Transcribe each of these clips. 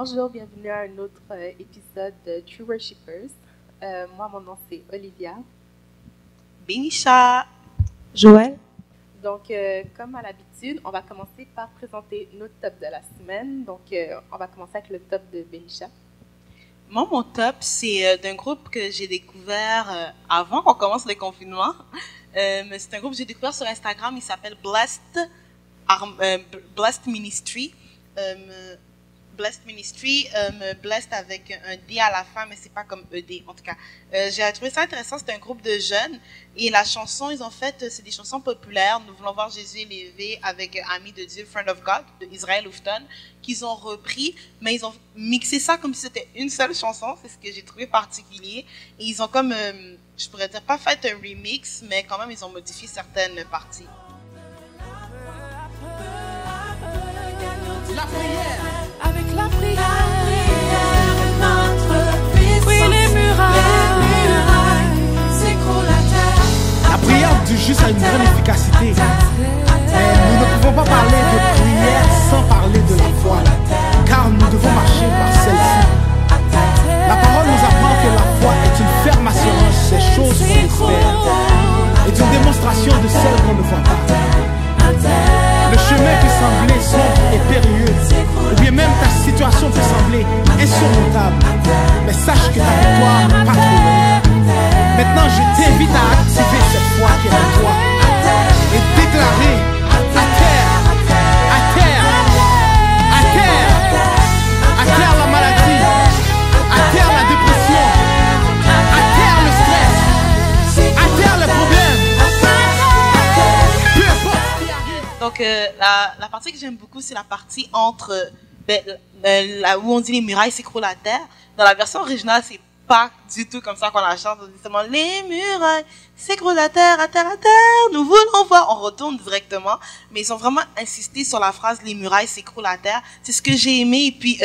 Bonjour, bienvenue à un autre épisode de True Worshippers. Moi, mon nom c'est Olivia. Benisha. Joël. Donc, comme à l'habitude, on va commencer par présenter notre top de la semaine. Donc, on va commencer avec le top de Benisha. Moi, mon top, c'est d'un groupe que j'ai découvert avant qu'on commence le confinement. Mais c'est un groupe que j'ai découvert sur Instagram. Il s'appelle Blessed Ministry. Blessed Ministry, Blessed avec un D à la fin, mais c'est pas comme ED en tout cas. J'ai trouvé ça intéressant, c'est un groupe de jeunes et la chanson, ils ont fait, c'est des chansons populaires. Nous voulons voir Jésus élevé avec Ami de Dieu, Friend of God, de Israel Houghton, qu'ils ont repris, mais ils ont mixé ça comme si c'était une seule chanson, c'est ce que j'ai trouvé particulier. Et ils ont comme, je pourrais dire, pas fait un remix, mais quand même, ils ont modifié certaines parties. La prière. Avec la prière, notre puissance, oui, les murailles s'écroulent à terre. La prière du juste a une grande efficacité. Mais nous ne pouvons pas parler de prière sans parler de la foi, car nous devons marcher par celle-ci. La parole nous apprend que la foi est une ferme assurance des choses qu'on espère, est une démonstration de celles qu'on ne voit pas. Le chemin peut sembler sombre et périlleux, ou bien même ta situation peut sembler insurmontable, mais sache que ta victoire n'est pas trop loin. Maintenant, je t'invite à activer cette foi qui est en toi et déclarer à terre, à terre, à terre, à terre la maladie, à terre la dépression, à terre le stress, à terre le problème. Peu importe ce qui arrive. Donc, la partie que j'aime beaucoup, c'est la partie entre, là où on dit les murailles s'écroulent à terre. Dans la version originale, c'est pas du tout comme ça qu'on la chante. On dit seulement les murailles s'écroulent à terre, à terre, à terre. Nous voulons voir. On retourne directement. Mais ils ont vraiment insisté sur la phrase les murailles s'écroulent à terre. C'est ce que j'ai aimé. Et puis,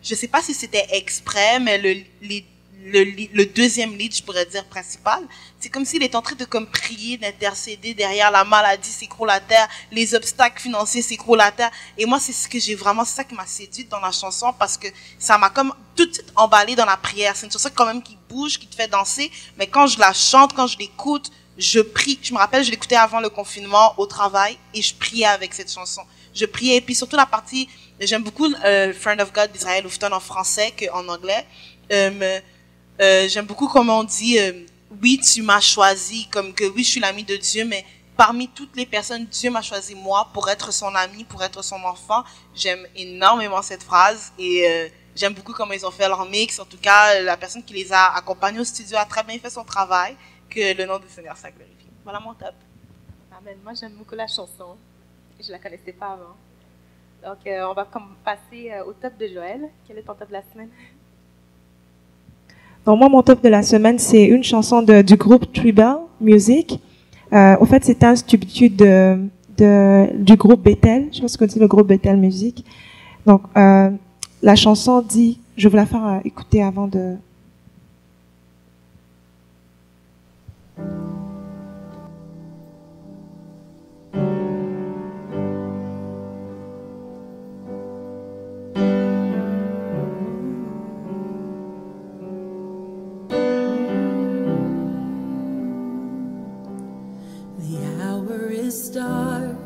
je sais pas si c'était exprès, mais le deuxième lead, je pourrais dire principal, c'est comme s'il est en train de comme prier, d'intercéder derrière la maladie s'écroule à terre, les obstacles financiers s'écroulent à terre. Et moi, c'est ce que j'ai vraiment, c'est ça qui m'a séduite dans la chanson parce que ça m'a comme tout de suite emballée dans la prière. C'est une chanson quand même qui bouge, qui te fait danser, mais quand je la chante, quand je l'écoute, je prie. Je me rappelle, je l'écoutais avant le confinement au travail et je priais avec cette chanson. Je priais et puis surtout la partie, j'aime beaucoup Friend of God d'Israel Houghton en français qu'en anglais. J'aime beaucoup comment on dit oui, tu m'as choisi, comme que oui, je suis l'ami de Dieu, mais parmi toutes les personnes, Dieu m'a choisi moi pour être son ami, pour être son enfant. J'aime énormément cette phrase et j'aime beaucoup comment ils ont fait leur mix. En tout cas, la personne qui les a accompagnés au studio a très bien fait son travail. Que le nom du Seigneur soit glorifié. Voilà mon top. Amen. Moi, j'aime beaucoup la chanson. Je la connaissais pas avant. Donc, on va passer au top de Joël. Quel est ton top de la semaine? Donc moi, mon top de la semaine, c'est une chanson du groupe Tribal Music. En fait, c'est un substitut du groupe Bethel. Je pense que c'est le groupe Bethel Music. Donc, la chanson dit, je vais vous la faire écouter avant de... Dark,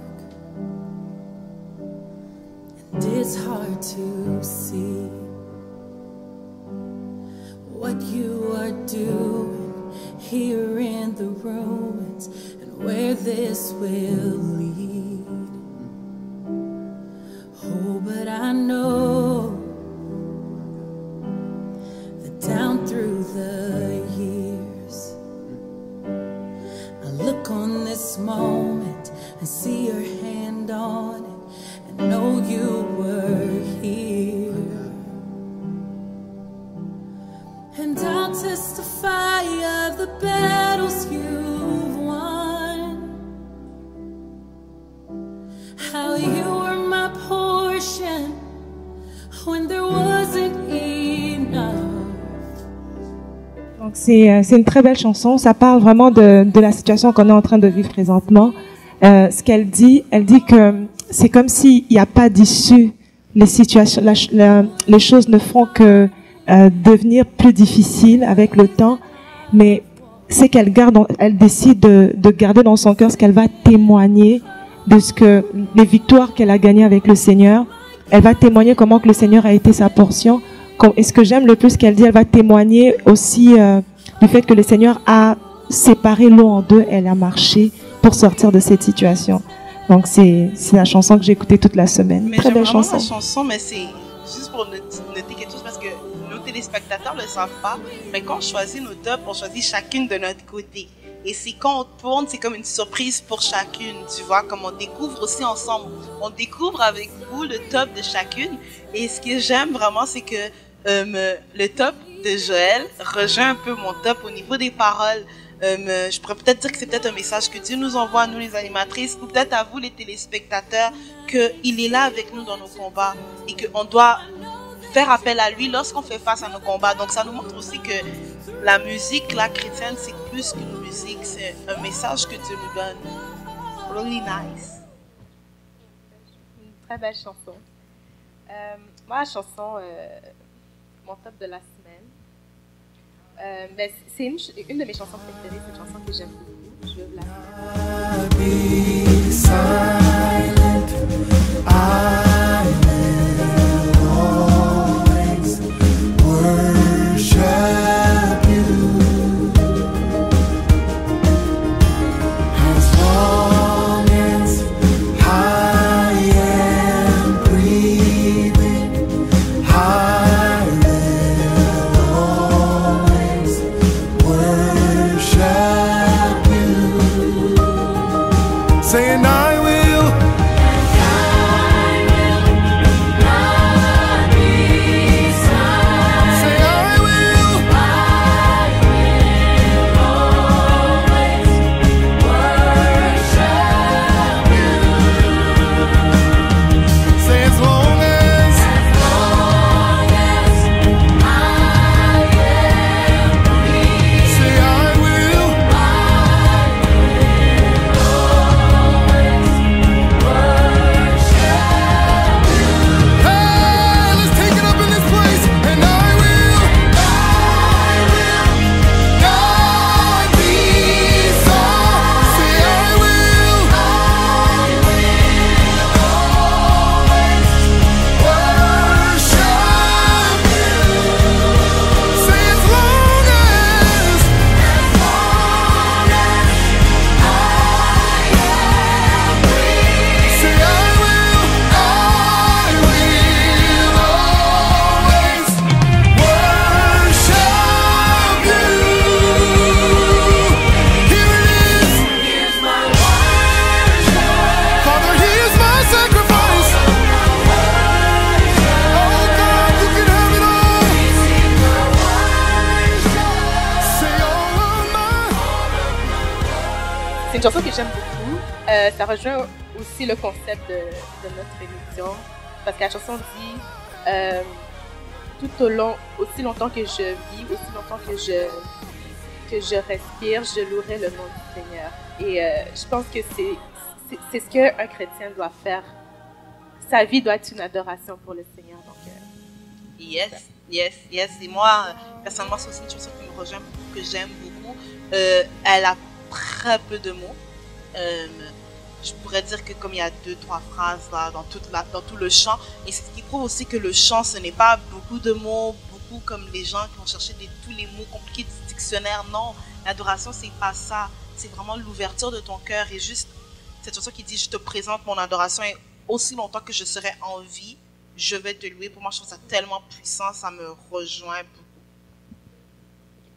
and it's hard to see what you are doing here in the ruins and where this will lead. Oh, but I know that down through the years I look on this moment and see your hand on it and know you were here. And I'll testify of the battles you've won, how you were my portion when there wasn't enough. Donc c'est une très belle chanson. Ça parle vraiment de la situation qu'on est en train de vivre présentement. Ce qu'elle dit, elle dit que c'est comme s'il n'y a pas d'issue les situations, les choses ne font que devenir plus difficiles avec le temps, mais c'est qu'elle elle décide de garder dans son cœur ce qu'elle va témoigner de ce que les victoires qu'elle a gagnées avec le Seigneur. Elle va témoigner comment que le Seigneur a été sa portion. Et ce que j'aime le plus qu'elle dit, elle va témoigner aussi du fait que le Seigneur a séparé l'eau en deux. Elle a marché pour sortir de cette situation. Donc c'est la chanson que j'ai écoutée toute la semaine. Mais très belle chanson. chanson. La chanson, mais c'est juste pour noter quelque chose parce que nos téléspectateurs ne le savent pas. Mais quand on choisit nos tops, on choisit chacune de notre côté. Et c'est quand on tourne, c'est comme une surprise pour chacune, tu vois, comme on découvre aussi ensemble. On découvre avec vous le top de chacune. Et ce que j'aime vraiment, c'est que le top de Joël rejoint un peu mon top au niveau des paroles. Je pourrais peut-être dire que c'est peut-être un message que Dieu nous envoie à nous les animatrices, ou peut-être à vous les téléspectateurs, qu'il est là avec nous dans nos combats et qu'on doit faire appel à lui lorsqu'on fait face à nos combats. Donc ça nous montre aussi que la musique, la chrétienne, c'est plus qu'une musique, c'est un message que Dieu nous donne. Really nice. Une très belle chanson. Moi, la chanson, mon top de la semaine, ben, c'est une de mes chansons préférées, c'est une chanson que j'aime beaucoup. Je vais vous la faire. Be silent. I will always worship you. As long as I am breathing, I will always worship you. Saying I will. Say I will. Say as long as. Say I will. Hey, let's take it up in this place, and I will not be silent. Say I will worship you. Say as long as. Say I will always worship you. Here it is. Father, here's my sacrifice. Oh God, you can have it all. Say all of my. C'est une chanson que j'aime beaucoup. Ça rejoint aussi le concept de notre émission. Parce que la chanson dit tout au long, aussi longtemps que je vis, aussi longtemps que je respire, je louerai le nom du Seigneur. Et je pense que c'est ce qu'un chrétien doit faire. Sa vie doit être une adoration pour le Seigneur. Donc, Yes. Et moi, personnellement, c'est aussi une chanson qui me rejoint beaucoup, que j'aime beaucoup. Elle a très peu de mots. Je pourrais dire que comme il y a 2-3 phrases là, dans tout le chant, et c'est ce qui prouve aussi que le chant, ce n'est pas beaucoup de mots, beaucoup comme les gens qui vont chercher tous les mots compliqués du dictionnaire. Non, l'adoration, c'est pas ça. C'est vraiment l'ouverture de ton cœur et juste cette chanson qui dit « Je te présente mon adoration et aussi longtemps que je serai en vie, je vais te louer ». Pour moi, je trouve ça tellement puissant, ça me rejoint beaucoup.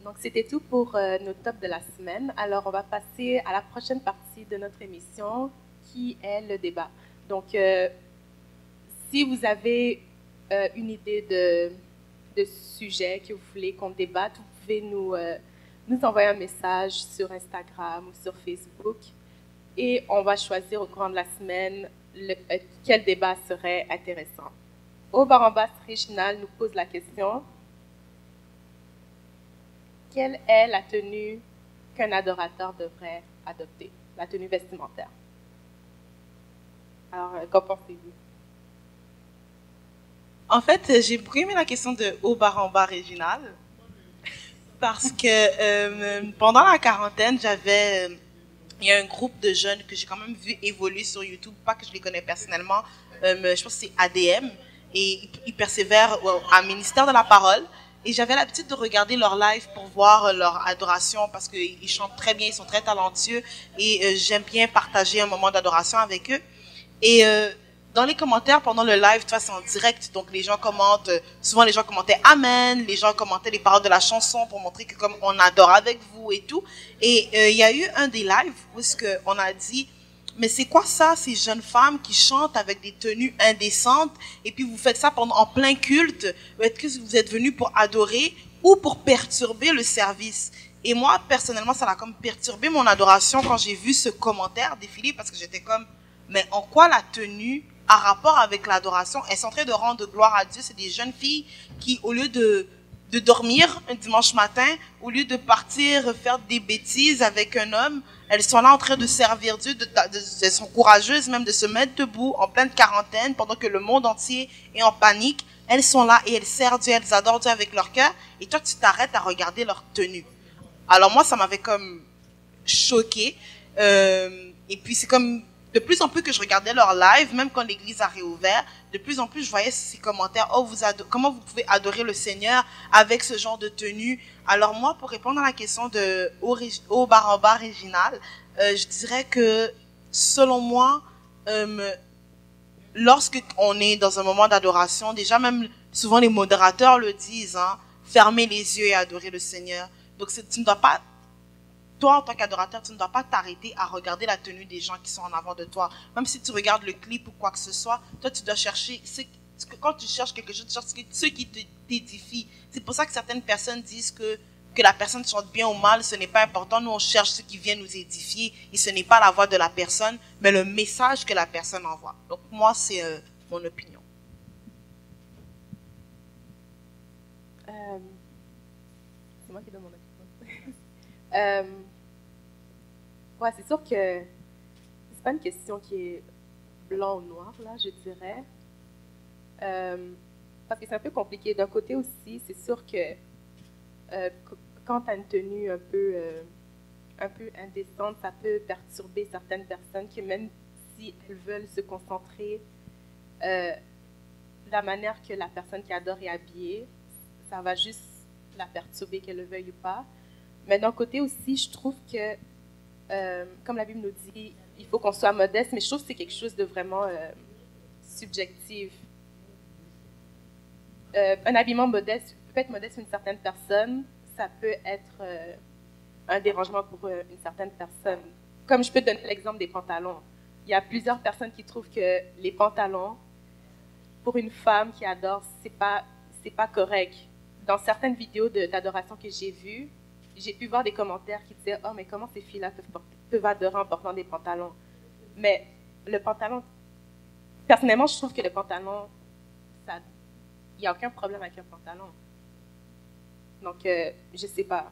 Donc, c'était tout pour nos tops de la semaine. Alors, on va passer à la prochaine partie de notre émission, qui est le débat. Donc, si vous avez une idée de sujet que vous voulez qu'on débatte, vous pouvez nous envoyer un message sur Instagram ou sur Facebook. Et on va choisir au courant de la semaine quel débat serait intéressant. Au bar en basse, Réginald nous pose la question. Quelle est la tenue qu'un adorateur devrait adopter? La tenue vestimentaire. Alors, qu'en pensez-vous? En fait, j'ai beaucoup aimé la question de Haut-Baramba Réginal. Parce que pendant la quarantaine, il y a un groupe de jeunes que j'ai quand même vu évoluer sur YouTube, pas que je les connais personnellement, je pense que c'est ADM, et ils persévèrent à Ministère de la Parole. Et j'avais l'habitude de regarder leur live pour voir leur adoration parce qu'ils chantent très bien, ils sont très talentueux et j'aime bien partager un moment d'adoration avec eux. Et dans les commentaires pendant le live, tu vois, c'est en direct, donc les gens commentent, souvent les gens commentaient Amen, les gens commentaient les paroles de la chanson pour montrer que comme on adore avec vous et tout. Et il y a eu un des lives où on a dit, mais c'est quoi ça, ces jeunes femmes qui chantent avec des tenues indécentes et puis vous faites ça en plein culte? Est-ce que vous êtes venus pour adorer ou pour perturber le service? Et moi, personnellement, ça a comme perturbé mon adoration quand j'ai vu ce commentaire défiler parce que j'étais comme, mais en quoi la tenue a rapport avec l'adoration? Elles sont en train de rendre gloire à Dieu. C'est des jeunes filles qui, au lieu de dormir un dimanche matin, au lieu de partir faire des bêtises avec un homme, elles sont là en train de servir Dieu, elles sont courageuses même de se mettre debout en pleine quarantaine pendant que le monde entier est en panique. Elles sont là et elles servent Dieu, elles adorent Dieu avec leur cœur. Et toi, tu t'arrêtes à regarder leur tenue. Alors moi, ça m'avait comme choqué. Et puis c'est comme de plus en plus que je regardais leur live, même quand l'église a réouvert, de plus en plus je voyais ces commentaires, oh comment vous pouvez adorer le Seigneur avec ce genre de tenue? Alors moi, pour répondre à la question de Haut-Baramba Réginal, je dirais que selon moi, lorsque on est dans un moment d'adoration, déjà même souvent les modérateurs le disent, hein, fermer les yeux et adorer le Seigneur. Donc tu ne dois pas, toi, en tant qu'adorateur, tu ne dois pas t'arrêter à regarder la tenue des gens qui sont en avant de toi. Même si tu regardes le clip ou quoi que ce soit, toi, tu dois chercher, quand tu cherches quelque chose, tu cherches ce qui t'édifie. C'est pour ça que certaines personnes disent que la personne chante bien ou mal, ce n'est pas important. Nous, on cherche ce qui vient nous édifier et ce n'est pas la voix de la personne, mais le message que la personne envoie. Donc, moi, c'est mon opinion. C'est moi qui donne mon opinion. Ouais, c'est sûr que c'est pas une question qui est blanc ou noir, là, je dirais. Parce que c'est un peu compliqué. D'un côté aussi, c'est sûr que quand tu as une tenue un peu indécente, ça peut perturber certaines personnes qui, même si elles veulent se concentrer, la manière que la personne qui adore est habillée, ça va juste la perturber, qu'elle le veuille ou pas. Mais d'un côté aussi, je trouve que, comme la Bible nous dit, il faut qu'on soit modeste, mais je trouve que c'est quelque chose de vraiment subjectif. Un habillement modeste peut être modeste pour une certaine personne, ça peut être un dérangement pour une certaine personne. Comme je peux donner l'exemple des pantalons. Il y a plusieurs personnes qui trouvent que les pantalons, pour une femme qui adore, c'est pas correct. Dans certaines vidéos d'adoration que j'ai vues, j'ai pu voir des commentaires qui disaient « Oh, mais comment ces filles-là peuvent adorer en portant des pantalons ?» Mais le pantalon, personnellement, je trouve que le pantalon, il n'y a aucun problème avec un pantalon. Donc, je ne sais pas.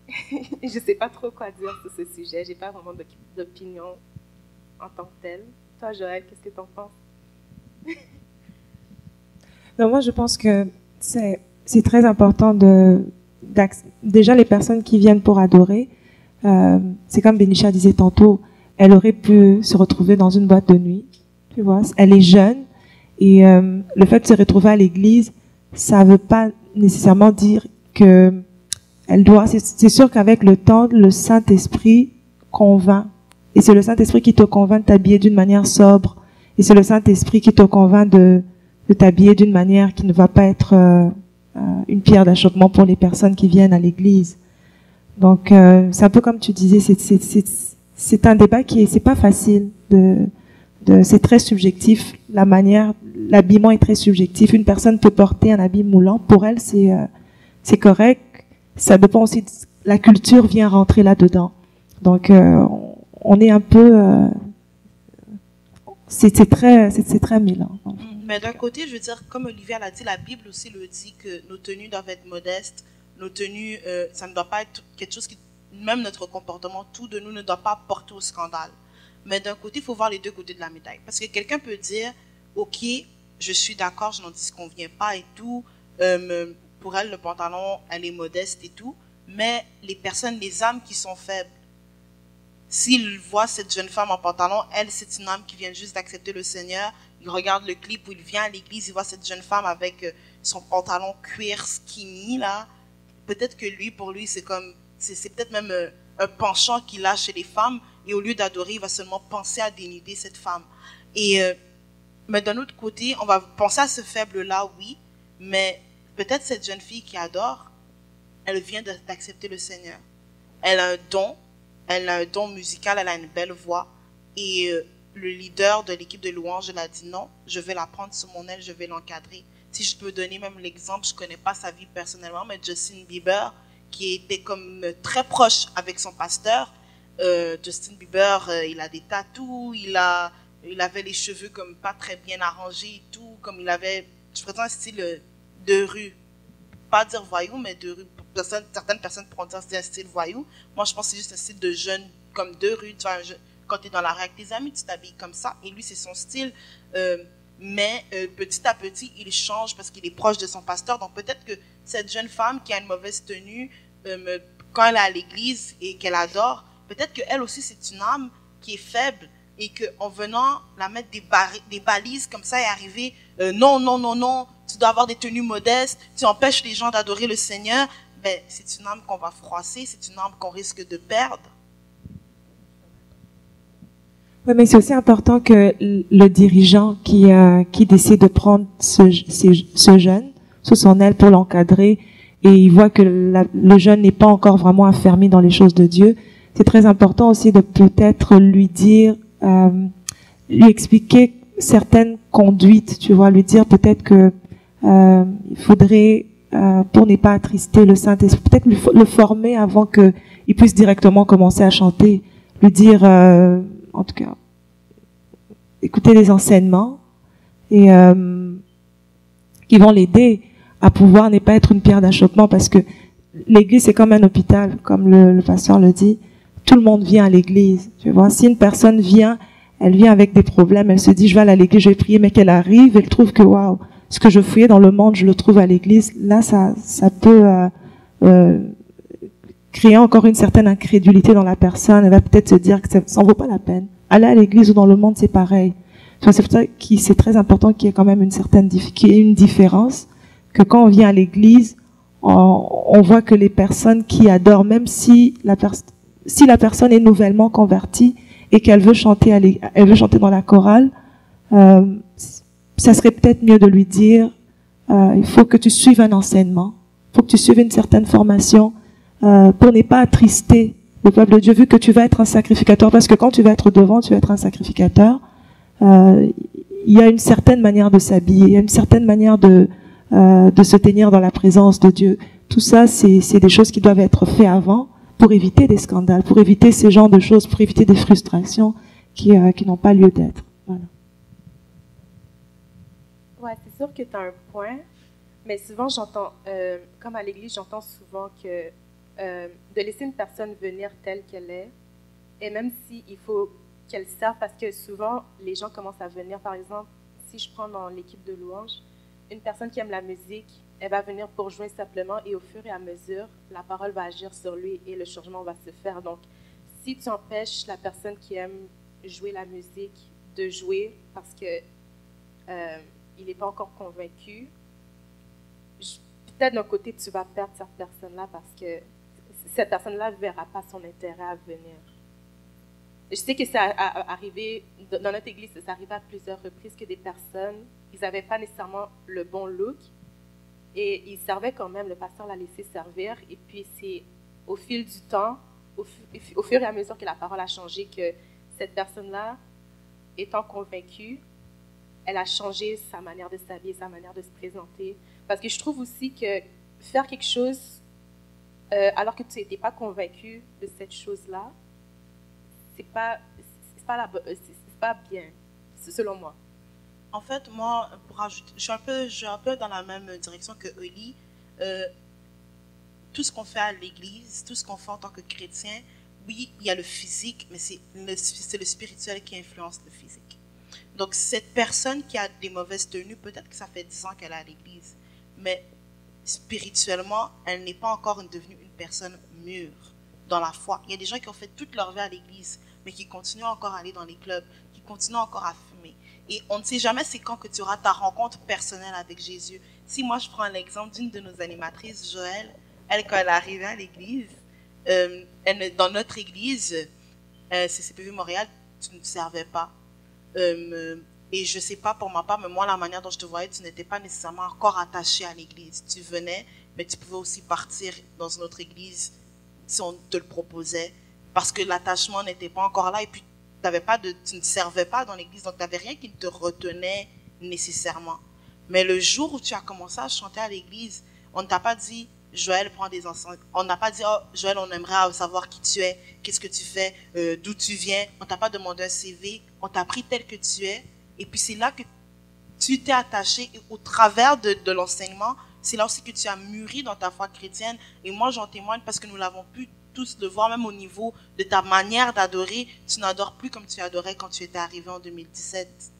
Je ne sais pas trop quoi dire sur ce sujet. Je n'ai pas vraiment d'opinion en tant que telle. Toi, Joël, qu'est-ce que tu en penses? Non, moi, je pense que c'est très important déjà les personnes qui viennent pour adorer, c'est comme Benisha disait tantôt, elle aurait pu se retrouver dans une boîte de nuit, tu vois, elle est jeune et le fait de se retrouver à l'église, ça veut pas nécessairement dire que elle doit, c'est sûr qu'avec le temps, le Saint-Esprit convainc, et c'est le Saint-Esprit qui te convainc de t'habiller d'une manière sobre, et c'est le Saint-Esprit qui te convainc de t'habiller d'une manière qui ne va pas être une pierre d'achoppement pour les personnes qui viennent à l'église. Donc c'est un peu comme tu disais, c'est un débat c'est pas facile c'est très subjectif, l'habillement est très subjectif. Une personne peut porter un habit moulant, pour elle c'est correct. Ça dépend aussi la culture vient rentrer là-dedans. Donc on est un peu c'est très mêlant. Mais d'un côté, je veux dire, comme Olivia l'a dit, la Bible aussi le dit que nos tenues doivent être modestes. Nos tenues, ça ne doit pas être quelque chose qui, même notre comportement, tout de nous ne doit pas porter au scandale. Mais d'un côté, il faut voir les deux côtés de la médaille. Parce que quelqu'un peut dire, ok, je suis d'accord, je n'en disconviens pas et tout. Pour elle, le pantalon, elle est modeste et tout. Mais les personnes, les âmes qui sont faibles, s'ils voient cette jeune femme en pantalon, elle, c'est une âme qui vient juste d'accepter le Seigneur. Il regarde le clip où il vient à l'église, il voit cette jeune femme avec son pantalon cuir skinny, là. Peut-être que lui, pour lui, c'est comme, c'est peut-être même un penchant qu'il a chez les femmes. Et au lieu d'adorer, il va seulement penser à dénuder cette femme. Mais d'un autre côté, on va penser à ce faible-là, oui. Mais peut-être cette jeune fille qui adore, elle vient d'accepter le Seigneur. Elle a un don musical, elle a une belle voix. Et le leader de l'équipe de louange, elle a dit non, je vais la prendre sous mon aile, je vais l'encadrer. Si je peux donner même l'exemple, je ne connais pas sa vie personnellement, mais Justin Bieber, qui était comme très proche avec son pasteur. Justin Bieber, il a des tatous, il avait les cheveux comme pas très bien arrangés et tout, comme il avait, je présente un style de rue. Pas dire voyou, mais de rue. Certaines personnes pourront dire que c'est un style voyou. Moi, je pense que c'est juste un style de jeune, comme de rue. Tu vois, quand tu es dans la rue avec tes amis, tu t'habilles comme ça. Et lui, c'est son style. Mais petit à petit, il change parce qu'il est proche de son pasteur. Donc peut-être que cette jeune femme qui a une mauvaise tenue, quand elle est à l'église et qu'elle adore, peut-être qu'elle aussi, c'est une âme qui est faible et qu'en venant la mettre des balises comme ça et arriver, non, non, non, non, tu dois avoir des tenues modestes, tu empêches les gens d'adorer le Seigneur, ben, c'est une âme qu'on va froisser, c'est une âme qu'on risque de perdre. Oui, mais c'est aussi important que le dirigeant qui décide de prendre ce jeune sous son aile pour l'encadrer et il voit que le jeune n'est pas encore vraiment affermi dans les choses de Dieu, c'est très important aussi de peut-être lui dire, lui expliquer certaines conduites, tu vois, lui dire peut-être que il faudrait, pour ne pas attrister le Saint-Esprit, peut-être le former avant qu'il puisse directement commencer à chanter, lui dire, en tout cas, écouter les enseignements et qui vont l'aider à pouvoir ne pas être une pierre d'achoppement parce que l'église c'est comme un hôpital, comme le pasteur le dit. Tout le monde vient à l'église, tu vois. Si une personne vient, elle vient avec des problèmes, elle se dit je vais aller à l'église, je vais prier, mais qu'elle arrive, elle trouve que waouh, ce que je fouillais dans le monde, je le trouve à l'église. Là, ça peut créer encore une certaine incrédulité dans la personne. Elle va peut-être se dire que ça en vaut pas la peine. Aller à l'église ou dans le monde, c'est pareil. C'est pour ça que c'est très important qu'il y ait quand même qu'il y ait une différence, que quand on vient à l'église, on voit que les personnes qui adorent, même si la personne est nouvellement convertie et qu'elle veut chanter elle veut chanter dans la chorale, ça serait peut-être mieux de lui dire, il faut que tu suives un enseignement, il faut que tu suives une certaine formation, pour ne pas attrister le peuple de Dieu, vu que tu vas être un sacrificateur, parce que quand tu vas être devant, tu vas être un sacrificateur, il y a une certaine manière de s'habiller, il y a une certaine manière de se tenir dans la présence de Dieu. Tout ça, c'est des choses qui doivent être faites avant pour éviter des scandales, pour éviter ces genres de choses, pour éviter des frustrations qui n'ont pas lieu d'être. Voilà. Ouais, c'est sûr que tu as un point, mais souvent j'entends, comme à l'église, j'entends souvent que de laisser une personne venir telle qu'elle est, et même s'il faut qu'elle serve, parce que souvent les gens commencent à venir, par exemple, si je prends dans l'équipe de louange, une personne qui aime la musique, elle va venir pour jouer simplement et au fur et à mesure, la parole va agir sur lui et le changement va se faire. Donc, si tu empêches la personne qui aime jouer la musique de jouer parce que il n'est pas encore convaincu, peut-être d'un côté, tu vas perdre cette personne-là parce que cette personne-là ne verra pas son intérêt à venir. Je sais que ça a arrivé, dans notre église, ça arrive à plusieurs reprises que des personnes, ils n'avaient pas nécessairement le bon look et ils servaient quand même, le pasteur l'a laissé servir. Et puis c'est au fil du temps, au fur et à mesure que la parole a changé, que cette personne-là, étant convaincue, elle a changé sa manière de s'habiller, sa manière de se présenter. Parce que je trouve aussi que faire quelque chose alors que tu n'étais pas convaincu de cette chose-là, c'est pas bien, selon moi. En fait, moi, pour ajouter, je suis un peu dans la même direction que Oli. Tout ce qu'on fait à l'église, tout ce qu'on fait en tant que chrétien, oui, il y a le physique, mais c'est le spirituel qui influence le physique. Donc, cette personne qui a des mauvaises tenues, peut-être que ça fait 10 ans qu'elle est à l'église, mais spirituellement, elle n'est pas encore devenue une personne mûre dans la foi. Il y a des gens qui ont fait toute leur vie à l'église, mais qui continuent encore à aller dans les clubs, qui continuent encore à fumer. Et on ne sait jamais c'est quand que tu auras ta rencontre personnelle avec Jésus. Si moi, je prends l'exemple d'une de nos animatrices, Joël, elle, quand elle est arrivée à l'église, dans notre église, CCPV Montréal, tu ne servais pas. Et je ne sais pas pour ma part, mais moi, la manière dont je te voyais, tu n'étais pas nécessairement encore attaché à l'église. Tu venais, mais tu pouvais aussi partir dans une autre église si on te le proposait, parce que l'attachement n'était pas encore là, et puis tu ne servais pas dans l'église, donc tu n'avais rien qui te retenait nécessairement. Mais le jour où tu as commencé à chanter à l'église, on ne t'a pas dit, Joël, prends des enseignements. On n'a pas dit, oh, Joël, on aimerait savoir qui tu es, qu'est-ce que tu fais, d'où tu viens. On t'a pas demandé un CV, on t'a pris tel que tu es. Et puis c'est là que tu t'es attaché, et au travers de l'enseignement, c'est là aussi que tu as mûri dans ta foi chrétienne. Et moi, j'en témoigne parce que nous l'avons pu tous le voir, même au niveau de ta manière d'adorer. Tu n'adores plus comme tu adorais quand tu étais arrivé en 2017.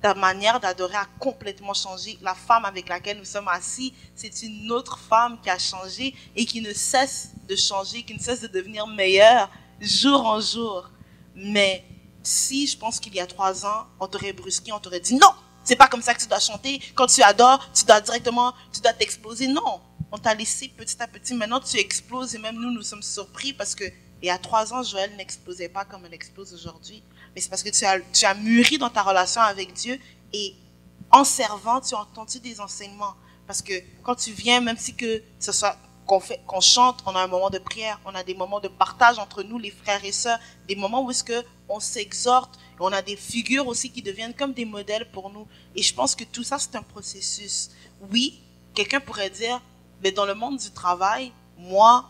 Ta manière d'adorer a complètement changé. La femme avec laquelle nous sommes assis, c'est une autre femme qui a changé et qui ne cesse de changer, qui ne cesse de devenir meilleure jour en jour. Mais si, je pense qu'il y a 3 ans, on t'aurait brusqué, on t'aurait dit non, c'est pas comme ça que tu dois chanter. Quand tu adores, tu dois t'exploser. Non, on t'a laissé petit à petit. Maintenant, tu exploses et même nous sommes surpris parce que il y a 3 ans, Joël n'explosait pas comme elle explose aujourd'hui. Mais c'est parce que tu as mûri dans ta relation avec Dieu et en servant, tu as entendu des enseignements. Parce que quand tu viens, même si que ce soit qu'on chante, on a un moment de prière, on a des moments de partage entre nous, les frères et sœurs, des moments où est-ce que on s'exhorte, et on a des figures aussi qui deviennent comme des modèles pour nous. Et je pense que tout ça, c'est un processus. Oui, quelqu'un pourrait dire, mais dans le monde du travail, moi,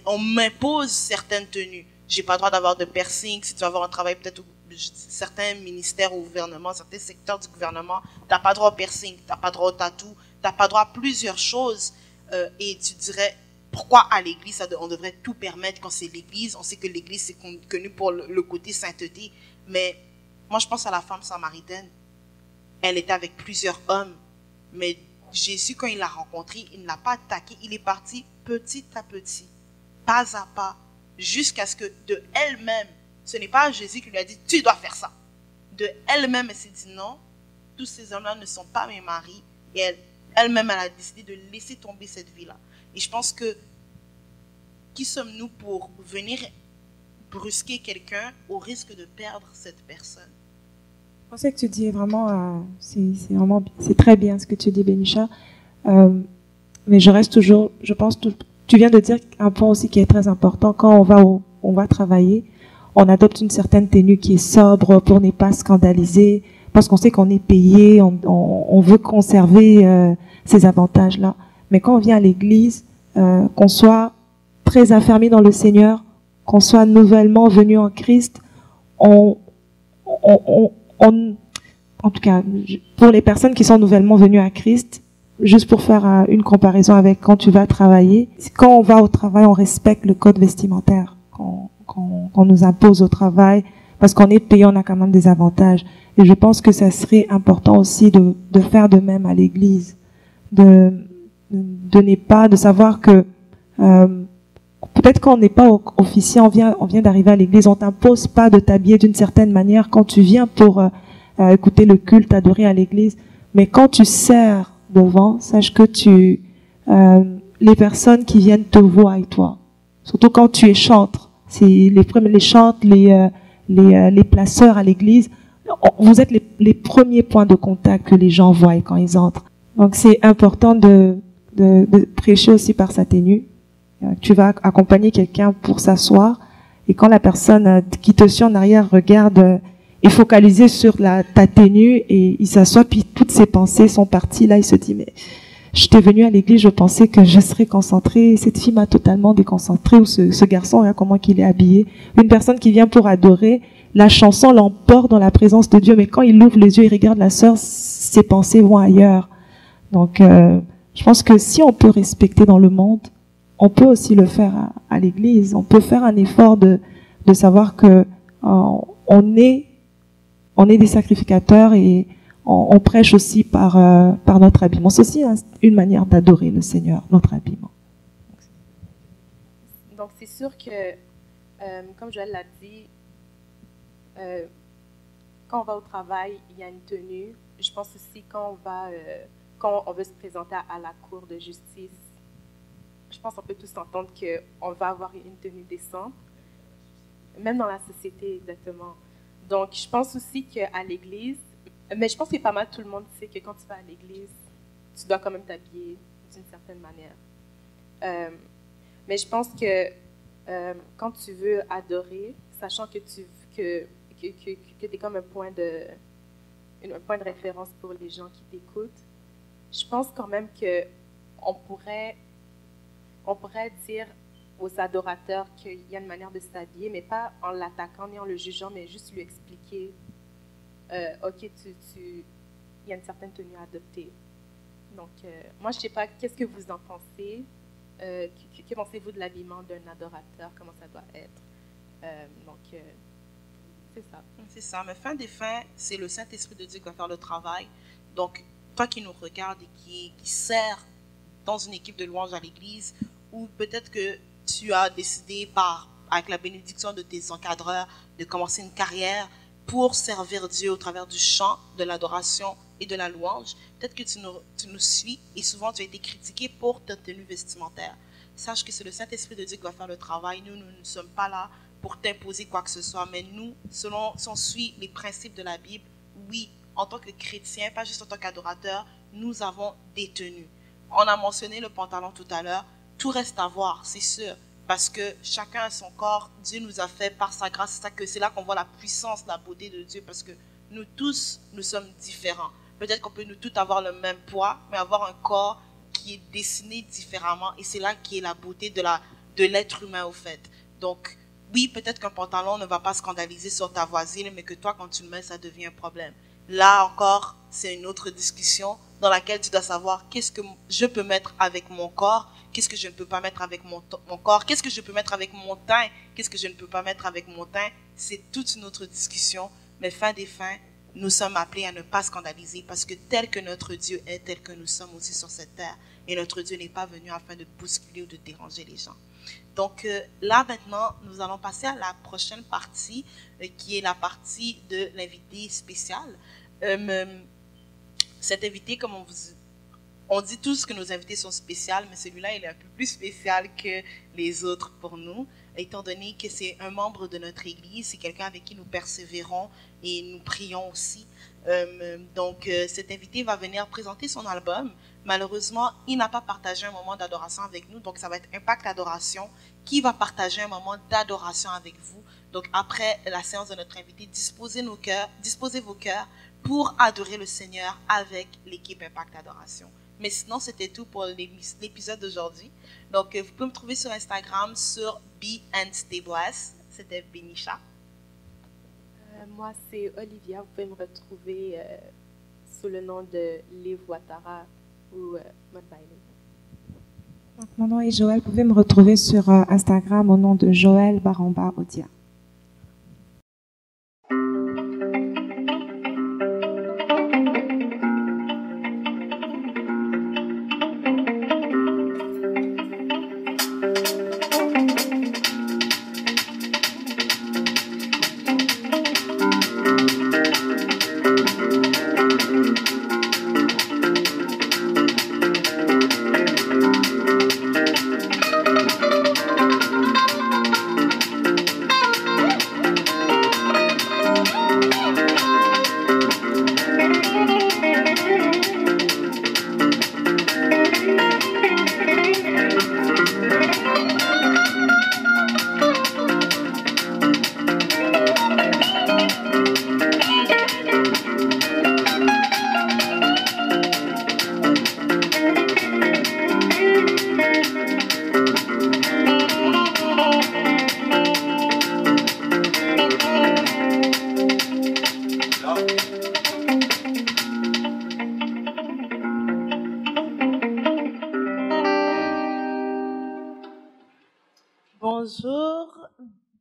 on m'impose certaines tenues. J'ai pas le droit d'avoir de piercing. Si tu vas avoir un travail peut-être certains ministères au gouvernement, certains secteurs du gouvernement, t'as pas droit au piercing, t'as pas droit au tatou, t'as pas droit à plusieurs choses. Et tu dirais, pourquoi à l'église, on devrait tout permettre quand c'est l'église? On sait que l'église, c'est connu pour le côté sainteté. Mais moi, je pense à la femme samaritaine. Elle était avec plusieurs hommes. Mais Jésus, quand il l'a rencontré, il ne l'a pas attaqué. Il est parti petit à petit, pas à pas, jusqu'à ce que de elle-même, ce n'est pas Jésus qui lui a dit, tu dois faire ça. De elle-même, elle s'est dit, non, tous ces hommes-là ne sont pas mes maris. Et elle-même, elle a décidé de laisser tomber cette vie-là. Et je pense que, qui sommes-nous pour venir brusquer quelqu'un au risque de perdre cette personne? Je pensais que tu dis vraiment, c'est très bien ce que tu dis, Benisha. Mais je reste toujours, je pense, tu viens de dire un point aussi qui est très important. Quand on va travailler, on adopte une certaine tenue qui est sobre pour ne pas scandaliser, parce qu'on sait qu'on est payé, on veut conserver ces avantages-là. Mais quand on vient à l'église, qu'on soit très affermi dans le Seigneur, qu'on soit nouvellement venu en Christ, en tout cas, pour les personnes qui sont nouvellement venues à Christ, juste pour faire une comparaison avec quand tu vas travailler, quand on va au travail, on respecte le code vestimentaire qu'on nous impose au travail, parce qu'on est payé, on a quand même des avantages. Et je pense que ça serait important aussi de faire de même à l'église, de savoir que peut-être quand on n'est pas officier, on vient d'arriver à l'église, on t'impose pas de t'habiller d'une certaine manière quand tu viens pour écouter le culte, adorer à l'église. Mais quand tu sers devant, sache que les personnes qui viennent te voient et toi. Surtout quand tu es chantre. C'est les chantres, les placeurs à l'église. Vous êtes les premiers points de contact que les gens voient quand ils entrent. Donc c'est important de prêcher aussi par sa tenue. Tu vas accompagner quelqu'un pour s'asseoir, et quand la personne qui te suit en arrière regarde, est focalisée sur ta tenue, et il s'assoit, puis toutes ses pensées sont parties. Là, il se dit, mais j'étais venu à l'église, je pensais que je serais concentré, cette fille m'a totalement déconcentré, ou ce garçon, regarde comment il est habillé. Une personne qui vient pour adorer, la chanson l'emporte dans la présence de Dieu, mais quand il ouvre les yeux, il regarde la sœur, ses pensées vont ailleurs. Donc, je pense que si on peut respecter dans le monde, on peut aussi le faire à l'église. On peut faire un effort de savoir que on est on est des sacrificateurs et on prêche aussi par notre habillement. C'est aussi une manière d'adorer le Seigneur, notre habillement. Donc, c'est sûr que, comme Joël l'a dit, quand on va au travail, il y a une tenue. Je pense aussi quand on veut se présenter à la cour de justice, je pense qu'on peut tous entendre qu'on va avoir une tenue décente, même dans la société, exactement. Donc, je pense aussi qu'à l'église, mais je pense que pas mal tout le monde sait que quand tu vas à l'église, tu dois quand même t'habiller d'une certaine manière. Mais je pense que quand tu veux adorer, sachant que tu es comme un point de référence pour les gens qui t'écoutent, je pense quand même qu'on pourrait dire aux adorateurs qu'il y a une manière de s'habiller, mais pas en l'attaquant ni en le jugeant, mais juste lui expliquer OK, il y a une certaine tenue à adopter. Donc, moi, je ne sais pas, qu'est-ce que vous en pensez? Que pensez-vous de l'habillement d'un adorateur? Comment ça doit être? C'est ça. C'est ça, mais fin des fins, c'est le Saint-Esprit de Dieu qui va faire le travail. Donc, toi qui nous regardes et qui sert dans une équipe de louange à l'église, ou peut-être que tu as décidé avec la bénédiction de tes encadreurs de commencer une carrière pour servir Dieu au travers du chant, de l'adoration et de la louange. Peut-être que tu nous suis et souvent tu as été critiqué pour ta tenue vestimentaire. Sache que c'est le Saint-Esprit de Dieu qui va faire le travail. Nous ne sommes pas là pour t'imposer quoi que ce soit, mais nous, si on suit les principes de la Bible, oui, en tant que chrétien, pas juste en tant qu'adorateur, nous avons des tenues. On a mentionné le pantalon tout à l'heure. Tout reste à voir, c'est sûr, parce que chacun a son corps. Dieu nous a fait par sa grâce. C'est là qu'on voit la puissance, la beauté de Dieu, parce que nous tous, nous sommes différents. Peut-être qu'on peut nous tous avoir le même poids, mais avoir un corps qui est dessiné différemment, et c'est là qui est la beauté de l'être humain au fait. Donc, oui, peut-être qu'un pantalon ne va pas scandaliser sur ta voisine, mais que toi, quand tu le mets, ça devient un problème. Là encore, c'est une autre discussion dans laquelle tu dois savoir qu'est-ce que je peux mettre avec mon corps, qu'est-ce que je ne peux pas mettre avec mon corps, qu'est-ce que je peux mettre avec mon teint, qu'est-ce que je ne peux pas mettre avec mon teint. C'est toute une autre discussion, mais fin des fins, nous sommes appelés à ne pas scandaliser, parce que tel que notre Dieu est, tel que nous sommes aussi sur cette terre, et notre Dieu n'est pas venu afin de bousculer ou de déranger les gens. Donc là maintenant, nous allons passer à la prochaine partie, qui est la partie de l'invité spécial. Cet invité, comme on dit tous que nos invités sont spéciaux, mais celui-là, il est un peu plus spécial que les autres pour nous, étant donné que c'est un membre de notre Église, c'est quelqu'un avec qui nous persévérons et nous prions aussi. Donc, cet invité va venir présenter son album. Malheureusement, il n'a pas partagé un moment d'adoration avec nous, donc ça va être Impact Adoration qui va partager un moment d'adoration avec vous. Donc, après la séance de notre invité, disposez vos cœurs pour adorer le Seigneur avec l'équipe Impact Adoration. Mais sinon, c'était tout pour l'épisode d'aujourd'hui. Donc, vous pouvez me trouver sur Instagram sur Be and Stay Blessed. C'était Benisha. Moi, c'est Olivia. Vous pouvez me retrouver sous le nom de Liv Ouattara ou Modbaile. Mon nom est Joël. Vous pouvez me retrouver sur Instagram au nom de Joël Baramba Odia. Bonjour,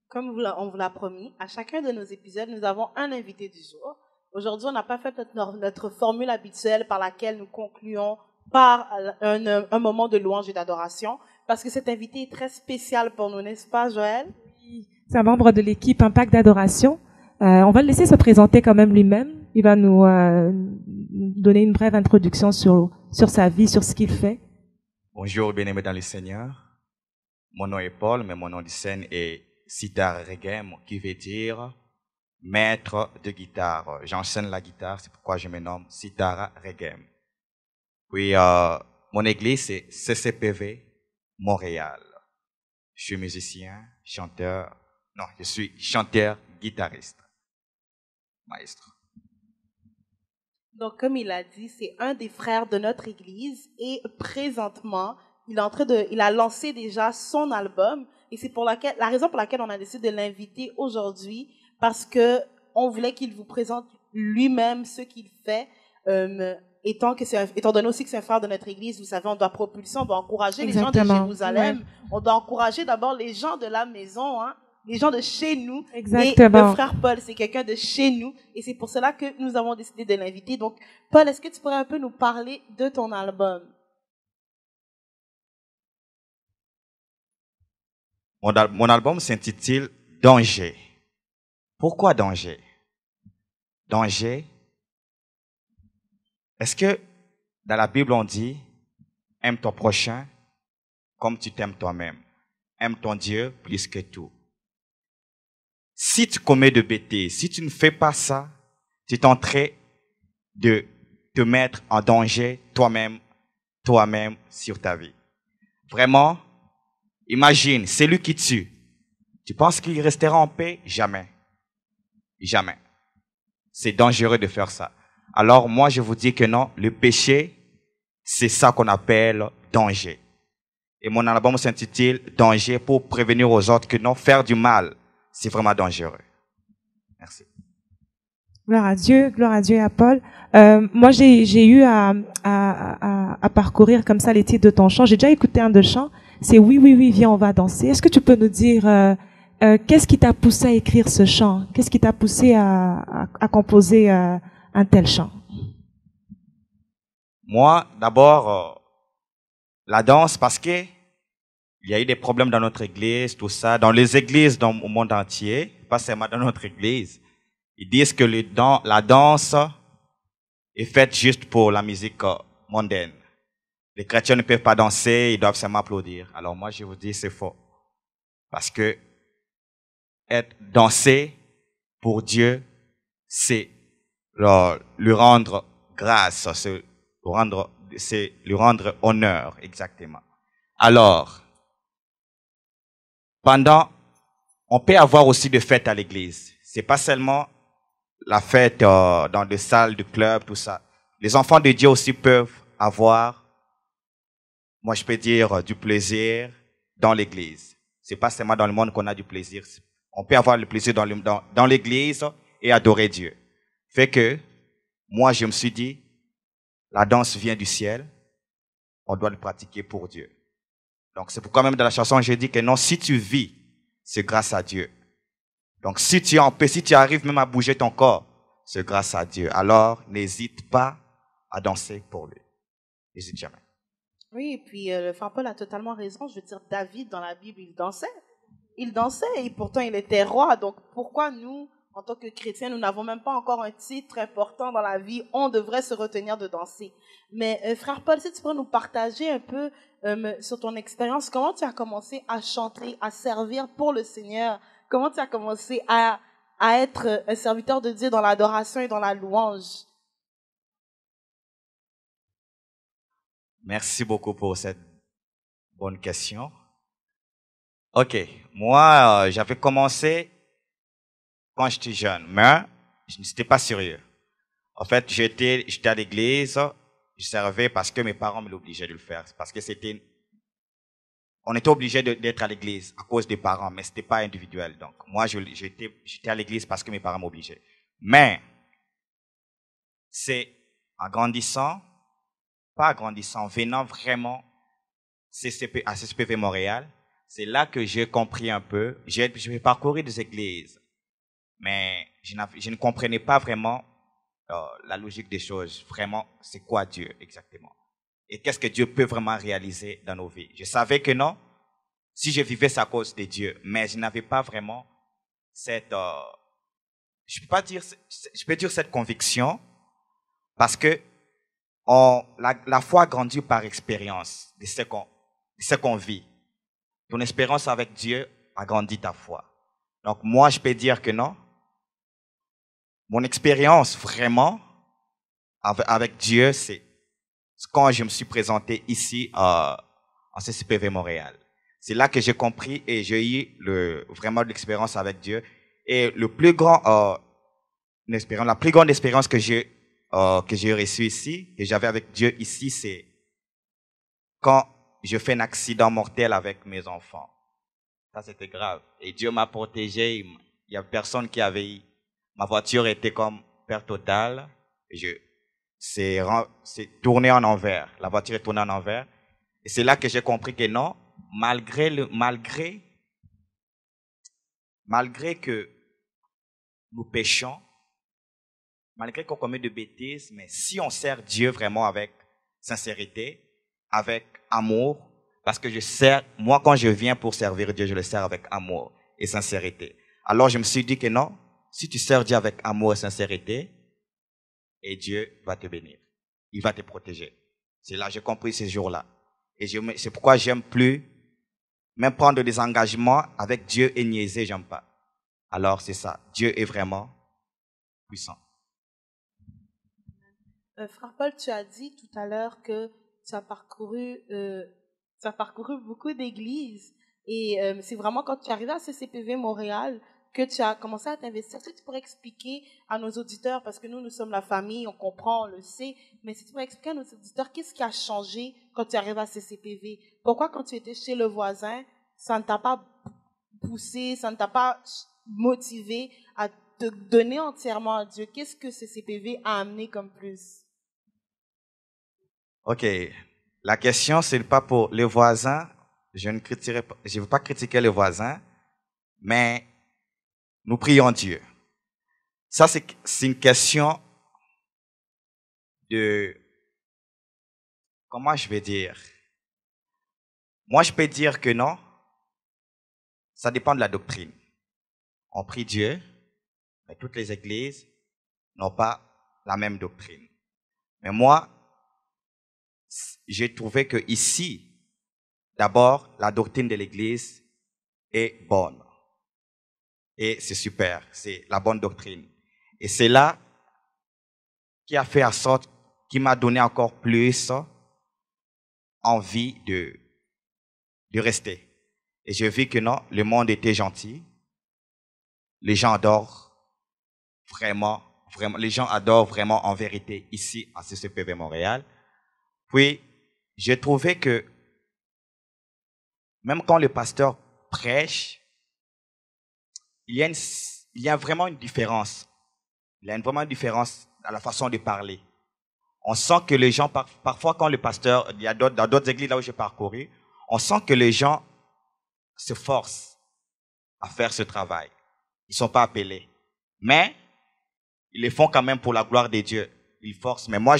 comme on vous l'a promis, à chacun de nos épisodes, nous avons un invité du jour. Aujourd'hui, on n'a pas fait notre formule habituelle par laquelle nous concluons par un moment de louange et d'adoration, parce que cet invité est très spécial pour nous, n'est-ce pas, Joël? C'est un membre de l'équipe Impact d'adoration. On va le laisser se présenter quand même lui-même. Il va nous donner une brève introduction sur sa vie, sur ce qu'il fait. Bonjour, bien-aimés dans le Seigneur. Mon nom est Paul, mais mon nom de scène est Sitar Regem, qui veut dire maître de guitare. J'enseigne la guitare, c'est pourquoi je me nomme Sitar Regem. Puis, mon église, c'est CCPV Montréal. Je suis musicien, chanteur. Non, je suis chanteur, guitariste, maestro. Donc, comme il a dit, c'est un des frères de notre église et présentement, il a lancé déjà son album et c'est la raison pour laquelle on a décidé de l'inviter aujourd'hui parce que on voulait qu'il vous présente lui-même ce qu'il fait, étant donné aussi que c'est un frère de notre église, vous savez, on doit propulser, on doit encourager les gens de Jérusalem, ouais. On doit encourager d'abord les gens de la maison, hein. Les gens de chez nous. Exactement. Et le frère Paul, c'est quelqu'un de chez nous. Et c'est pour cela que nous avons décidé de l'inviter. Donc, Paul, est-ce que tu pourrais un peu nous parler de ton album? Mon album s'intitule Danger. Pourquoi danger? Danger. Est-ce que dans la Bible on dit aime ton prochain comme tu t'aimes toi-même? Aime ton Dieu plus que tout. Si tu commets de bêtises, si tu ne fais pas ça, tu es en train de te mettre en danger toi-même sur ta vie. Vraiment, imagine, celui qui tue. Tu penses qu'il restera en paix? Jamais. Jamais. C'est dangereux de faire ça. Alors moi, je vous dis que non, le péché, c'est ça qu'on appelle danger. Et mon album s'intitule Danger pour prévenir aux autres que non, faire du mal, c'est vraiment dangereux. Merci. Gloire à Dieu et à Paul. Moi, j'ai eu à parcourir comme ça les titres de ton chant. J'ai déjà écouté un de chant. C'est Oui, oui, oui, viens, on va danser. Est-ce que tu peux nous dire qu'est-ce qui t'a poussé à écrire ce chant? Qu'est-ce qui t'a poussé à composer un tel chant? Moi, d'abord, la danse, parce que il y a eu des problèmes dans notre église, tout ça, dans les églises au monde entier, pas seulement dans notre église. Ils disent que la danse est faite juste pour la musique mondaine. Les chrétiens ne peuvent pas danser, ils doivent seulement applaudir. Alors moi, je vous dis, c'est faux. Parce que danser pour Dieu, c'est lui rendre grâce, c'est lui rendre honneur, exactement. Alors, on peut avoir aussi des fêtes à l'église. C'est pas seulement la fête dans des salles de club, tout ça. Les enfants de Dieu aussi peuvent avoir, moi je peux dire, du plaisir dans l'église. C'est pas seulement dans le monde qu'on a du plaisir. On peut avoir le plaisir dans l'église et adorer Dieu. Fait que, moi je me suis dit, la danse vient du ciel, on doit le pratiquer pour Dieu. Donc c'est pourquoi même dans la chanson j'ai dit que non, si tu vis, c'est grâce à Dieu. Donc si tu es en paix, si tu arrives même à bouger ton corps, c'est grâce à Dieu. Alors n'hésite pas à danser pour lui. N'hésite jamais. Oui, et puis le frère Paul a totalement raison. Je veux dire, David dans la Bible, il dansait. Il dansait et pourtant il était roi. Donc pourquoi nous, en tant que chrétiens, nous n'avons même pas encore un titre important dans la vie? On devrait se retenir de danser. Mais frère Paul, si tu pourrais nous partager un peu sur ton expérience, comment tu as commencé à chanter, à servir pour le Seigneur? Comment tu as commencé à être un serviteur de Dieu dans l'adoration et dans la louange? Merci beaucoup pour cette bonne question. Ok, moi, j'avais commencé quand j'étais jeune, mais je n'étais pas sérieux. En fait, j'étais à l'église, je servais parce que mes parents me l'obligeaient de le faire, parce que on était obligé d'être à l'église à cause des parents, mais c'était pas individuel. Donc, moi, j'étais à l'église parce que mes parents m'obligeaient. Mais, c'est en grandissant, venant vraiment à CCPV Montréal, c'est là que j'ai compris un peu. J'ai parcouru des églises, mais je ne comprenais pas vraiment la logique des choses. Vraiment, c'est quoi Dieu exactement? Et qu'est-ce que Dieu peut vraiment réaliser dans nos vies? Je savais que non, si je vivais c'est à cause de Dieu, mais je n'avais pas vraiment cette, je peux dire cette conviction, parce que la foi grandit par expérience de ce qu'on vit. Ton expérience avec Dieu agrandit ta foi. Donc moi, je peux dire que non. Mon expérience vraiment avec Dieu, c'est quand je me suis présenté ici en CCPV Montréal. C'est là que j'ai compris et j'ai eu vraiment de l'expérience avec Dieu. Et la plus grande expérience que j'ai reçue ici, que j'avais avec Dieu ici, c'est quand je fais un accident mortel avec mes enfants. Ça, c'était grave. Et Dieu m'a protégé. Il y a personne qui avait eu. Ma voiture était comme perte totale. C'est tourné en envers. La voiture est tournée en envers. Et c'est là que j'ai compris que non, malgré que nous péchons, malgré qu'on commet de bêtises, mais si on sert Dieu vraiment avec sincérité, avec amour, parce que moi quand je viens pour servir Dieu, je le sers avec amour et sincérité. Alors je me suis dit que non, si tu sers Dieu avec amour et sincérité, et Dieu va te bénir. Il va te protéger. C'est là que j'ai compris ces jours-là. Et c'est pourquoi j'aime plus même prendre des engagements avec Dieu et niaiser, j'aime pas. Alors c'est ça. Dieu est vraiment puissant. Frère Paul, tu as dit tout à l'heure que tu as parcouru beaucoup d'églises. Et c'est vraiment quand tu es arrivé à CCPV Montréal que tu as commencé à t'investir. Est-ce que tu pourrais expliquer à nos auditeurs, parce que nous sommes la famille, on comprend, on le sait, mais si tu pourrais expliquer à nos auditeurs qu'est-ce qui a changé quand tu arrives à CCPV? Pourquoi quand tu étais chez le voisin, ça ne t'a pas poussé, ça ne t'a pas motivé à te donner entièrement à Dieu? Qu'est-ce que CCPV a amené comme plus? Ok, la question c'est pas pour les voisins. Je ne veux pas critiquer les voisins, mais nous prions Dieu. Ça, c'est une question de, comment je vais dire? Moi, je peux dire que non. Ça dépend de la doctrine. On prie Dieu, mais toutes les églises n'ont pas la même doctrine. Mais moi, j'ai trouvé que ici, d'abord, la doctrine de l'église est bonne. Et c'est super, c'est la bonne doctrine. Et c'est là qui a fait en sorte, qui m'a donné encore plus envie de rester. Et j'ai vu que non, le monde était gentil. Les gens adorent vraiment, les gens adorent vraiment en vérité ici à CCPV Montréal. Puis, j'ai trouvé que même quand le pasteur prêche, il y a vraiment une différence. Il y a vraiment une différence dans la façon de parler. On sent que les gens, parfois quand le pasteur, dans d'autres églises là où j'ai parcouru, on sent que les gens se forcent à faire ce travail. Ils ne sont pas appelés. Mais, ils le font quand même pour la gloire de Dieu. Ils forcent. Mais moi,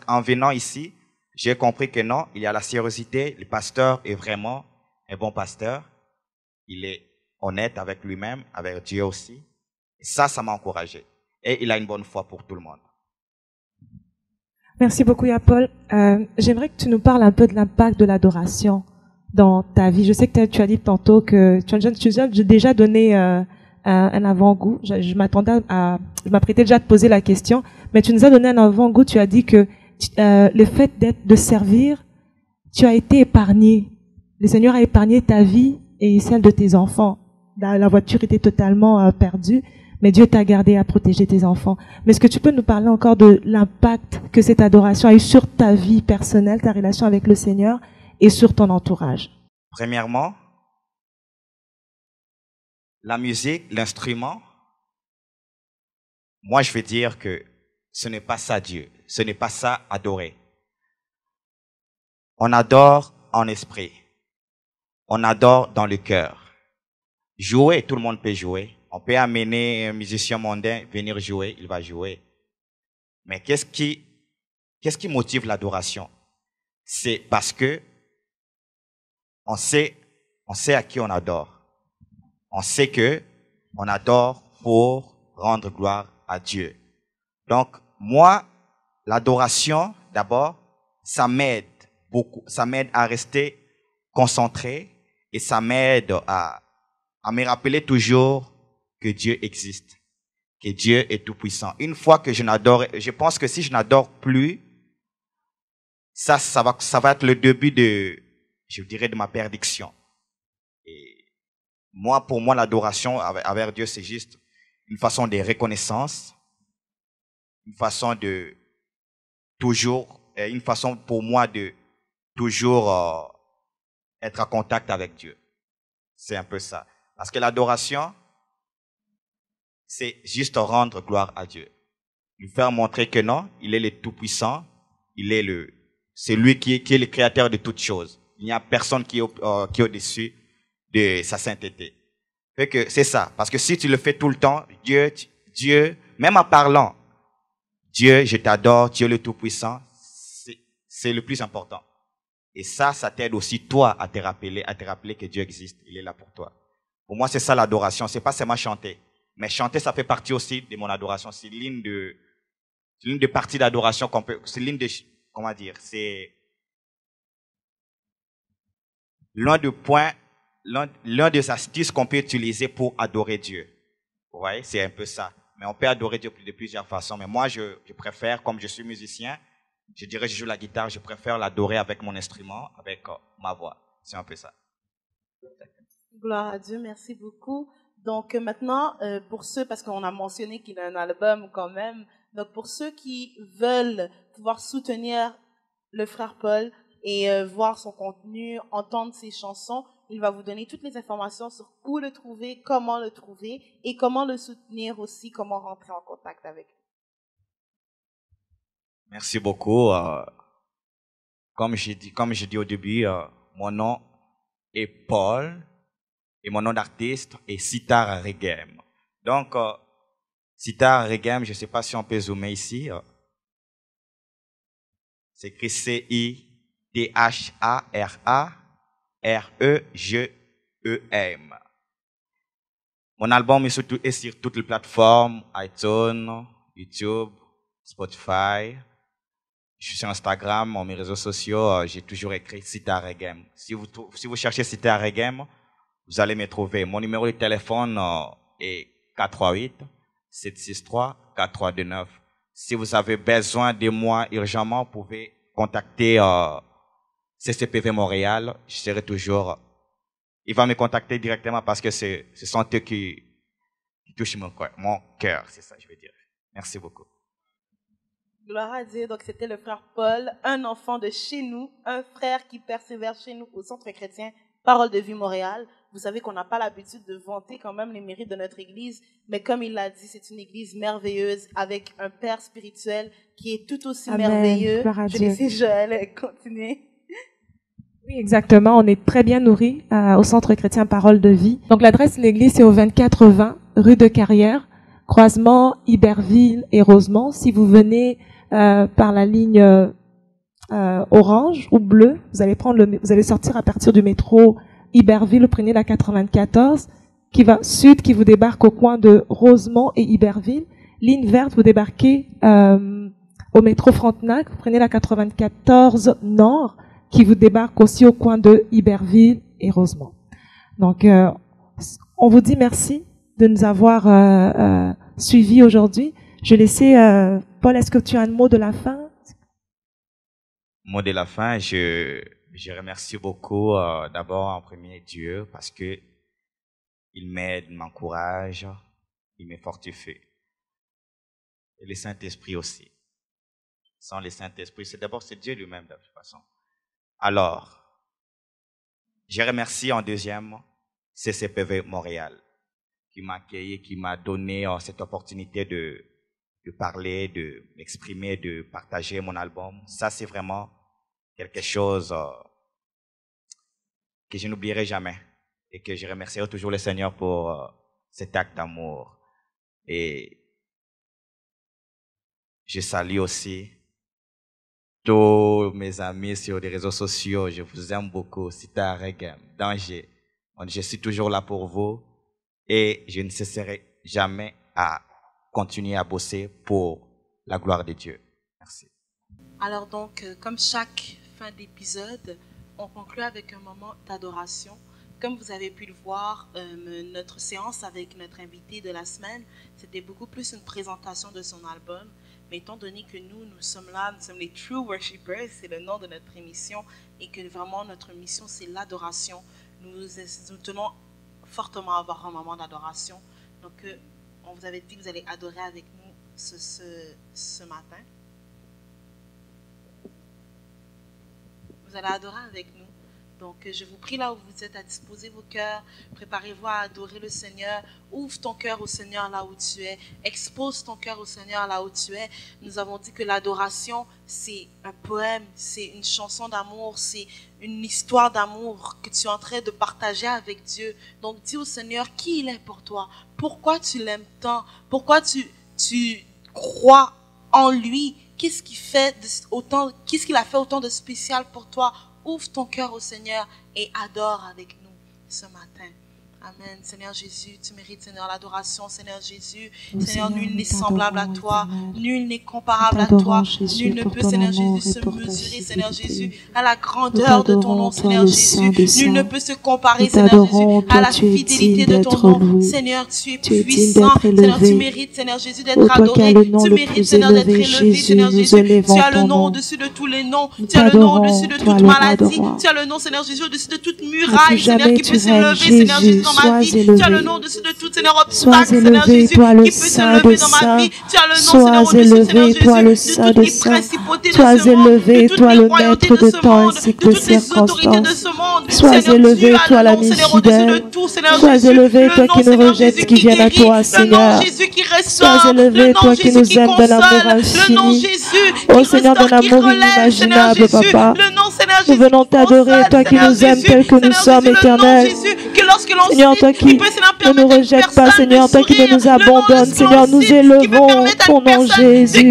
en venant ici, j'ai compris que non, il y a la sérieuxité. Le pasteur est vraiment un bon pasteur. Il est honnête avec lui-même, avec Dieu aussi. Et ça m'a encouragé. Et il a une bonne foi pour tout le monde. Merci beaucoup, Paul. J'aimerais que tu nous parles un peu de l'impact de l'adoration dans ta vie. Je sais que tu as dit tantôt que tu as déjà donné un avant-goût. Je m'apprêtais déjà à te poser la question, mais tu nous as donné un avant-goût. Tu as dit que le fait de servir, tu as été épargné. Le Seigneur a épargné ta vie et celle de tes enfants. La voiture était totalement perdue, mais Dieu t'a gardé à protéger tes enfants. Mais est-ce que tu peux nous parler encore de l'impact que cette adoration a eu sur ta vie personnelle, ta relation avec le Seigneur et sur ton entourage? Premièrement, la musique, l'instrument, moi je vais dire que ce n'est pas ça Dieu, ce n'est pas ça adorer. On adore en esprit, on adore dans le cœur. Jouer, tout le monde peut jouer. On peut amener un musicien mondain venir jouer, il va jouer. Mais qu'est-ce qui motive l'adoration? C'est parce que on sait à qui on adore. On sait que on adore pour rendre gloire à Dieu. Donc, moi, l'adoration, d'abord, ça m'aide beaucoup. Ça m'aide à rester concentré et ça m'aide à me rappeler toujours que Dieu existe, que Dieu est tout-puissant. Une fois que je pense que si je n'adore plus, ça va être le début je dirais, de ma perdition. Et pour moi, l'adoration avec Dieu, c'est juste une façon de reconnaissance, une façon pour moi de toujours être en contact avec Dieu. C'est un peu ça. Parce que l'adoration, c'est juste rendre gloire à Dieu. Lui faire montrer que non, il est le tout-puissant, c'est lui qui est le créateur de toutes choses. Il n'y a personne qui est au-dessus de sa sainteté. Fait que c'est ça. Parce que si tu le fais tout le temps, Dieu, même en parlant, Dieu, je t'adore, Dieu le tout-puissant, c'est le plus important. Et ça t'aide aussi toi à te rappeler que Dieu existe, il est là pour toi. Pour moi, c'est ça l'adoration, c'est pas seulement chanter. Mais chanter, ça fait partie aussi de mon adoration. C'est l'une de parties d'adoration c'est c'est l'un des astuces qu'on peut utiliser pour adorer Dieu. Vous voyez, c'est un peu ça. Mais on peut adorer Dieu de plusieurs façons. Mais moi, je préfère, comme je suis musicien, je dirais, je joue la guitare, je préfère l'adorer avec mon instrument, avec ma voix. C'est un peu ça. Gloire à Dieu, merci beaucoup. Donc maintenant, pour ceux, parce qu'on a mentionné qu'il a un album quand même, donc pour ceux qui veulent pouvoir soutenir le frère Paul et voir son contenu, entendre ses chansons, il va vous donner toutes les informations sur où le trouver, comment le trouver et comment le soutenir aussi, comment rentrer en contact avec lui. Merci beaucoup. Comme j'ai dit au début, mon nom est Paul et mon nom d'artiste est Sitar Regem. Donc, Sitar Regem, je ne sais pas si on peut zoomer ici. C'est écrit CITHARAREGEM. Mon album est sur toutes les plateformes, iTunes, YouTube, Spotify. Je suis sur Instagram, mes réseaux sociaux, j'ai toujours écrit Sitar Regem. Si vous cherchez Sitar Regem, vous allez me trouver. Mon numéro de téléphone est 438-763-4329. Si vous avez besoin de moi urgemment, vous pouvez contacter CCPV Montréal. Je serai toujours... Il va me contacter directement parce que ce sont eux qui touchent mon cœur, c'est ça, je veux dire. Merci beaucoup. Gloire à Dieu. Donc, c'était le frère Paul, un enfant de chez nous, un frère qui persévère chez nous au Centre chrétien Parole de Vie Montréal. Vous savez qu'on n'a pas l'habitude de vanter quand même les mérites de notre église, mais comme il l'a dit, c'est une église merveilleuse avec un père spirituel qui est tout aussi merveilleux. Je laisse Joël continuer. Oui, exactement. On est très bien nourris au Centre chrétien Parole de Vie. Donc, l'adresse de l'église, c'est au 2420 rue de Carrière, croisement Iberville et Rosemont. Si vous venez par la ligne orange ou bleue, vous allez sortir à partir du métro Iberville, vous prenez la 94 qui va sud, qui vous débarque au coin de Rosemont et Iberville. Ligne verte, vous débarquez au métro Frontenac, vous prenez la 94 nord qui vous débarque aussi au coin de Iberville et Rosemont. Donc, on vous dit merci de nous avoir suivis aujourd'hui. Je vais laisser Paul, est-ce que tu as un mot de la fin? Mot de la fin, je remercie beaucoup d'abord en premier Dieu parce que il m'aide, il m'encourage, il me fortifie. Et le Saint-Esprit aussi. Sans le Saint-Esprit, c'est Dieu lui-même de toute façon. Alors, je remercie en deuxième CCPV Montréal qui m'a accueilli, qui m'a donné cette opportunité de parler, de m'exprimer, de partager mon album. Ça, c'est vraiment quelque chose que je n'oublierai jamais et que je remercierai toujours le Seigneur pour cet acte d'amour. Et Je salue aussi tous mes amis sur les réseaux sociaux. Je vous aime beaucoup. Sita Regem, Danger. Je suis toujours là pour vous et je ne cesserai jamais à continuer à bosser pour la gloire de Dieu. Merci. Alors donc, comme chaque fin d'épisode, on conclut avec un moment d'adoration. Comme vous avez pu le voir, notre séance avec notre invité de la semaine, c'était beaucoup plus une présentation de son album. Mais étant donné que nous sommes là, nous sommes les True Worshippers, c'est le nom de notre émission, et que vraiment notre mission, c'est l'adoration. Nous tenons fortement à avoir un moment d'adoration. Donc, on vous avait dit que vous allez adorer avec nous ce matin. Vous allez adorer avec nous. Donc, je vous prie là où vous êtes à disposer vos cœurs. Préparez-vous à adorer le Seigneur. Ouvre ton cœur au Seigneur là où tu es. Expose ton cœur au Seigneur là où tu es. Nous avons dit que l'adoration, c'est un poème, c'est une chanson d'amour, c'est une histoire d'amour que tu es en train de partager avec Dieu. Donc, dis au Seigneur qui il est pour toi. Pourquoi tu l'aimes tant? Pourquoi tu crois en lui? Qu'est-ce qu'il a fait autant de spécial pour toi? Ouvre ton cœur au Seigneur et adore avec nous ce matin. Amen. Seigneur Jésus, tu mérites, Seigneur, l'adoration. Seigneur Jésus, Seigneur, nul n'est semblable à toi. Nul n'est comparable à toi. Nul ne peut, Seigneur Jésus, se mesurer, Seigneur Jésus, à la grandeur de ton nom, Seigneur Jésus. Nul ne peut se comparer, Seigneur Jésus, à la fidélité de ton nom. Seigneur, tu es puissant. Seigneur, tu mérites, Seigneur Jésus, d'être adoré. Tu mérites, Seigneur, d'être élevé, Seigneur Jésus. Tu as le nom au-dessus de tous les noms. Tu as le nom au-dessus de toute maladie. Tu as le nom, Seigneur Jésus, au-dessus de toute muraille, Seigneur, qui peut s'élever, Seigneur Jésus, dans ma vie. Tu as le nom au-dessus de tout, Seigneur, obstacle, Seigneur Jésus, qui peut se lever dans ma vie. Tu as le nom, Seigneur, au-dessus, Seigneur Jésus, de toutes les principautés de ce monde, de toutes les royautés de ce monde, de toutes les autorités de ce monde. Sois élevé, toi l'ami fidèle. Sois élevé, toi qui nous rejettes, qui viens à toi, Seigneur. Sois élevé, toi qui nous aimes d'un amour infini. Oh Seigneur, d'un amour inimaginable, Papa. Nous venons t'adorer, toi qui nous aimes tel que nous sommes éternels. Seigneur, toi qui ne nous rejettes pas, Seigneur, toi qui ne nous abandonnes, Seigneur, nous élevons ton nom, Jésus.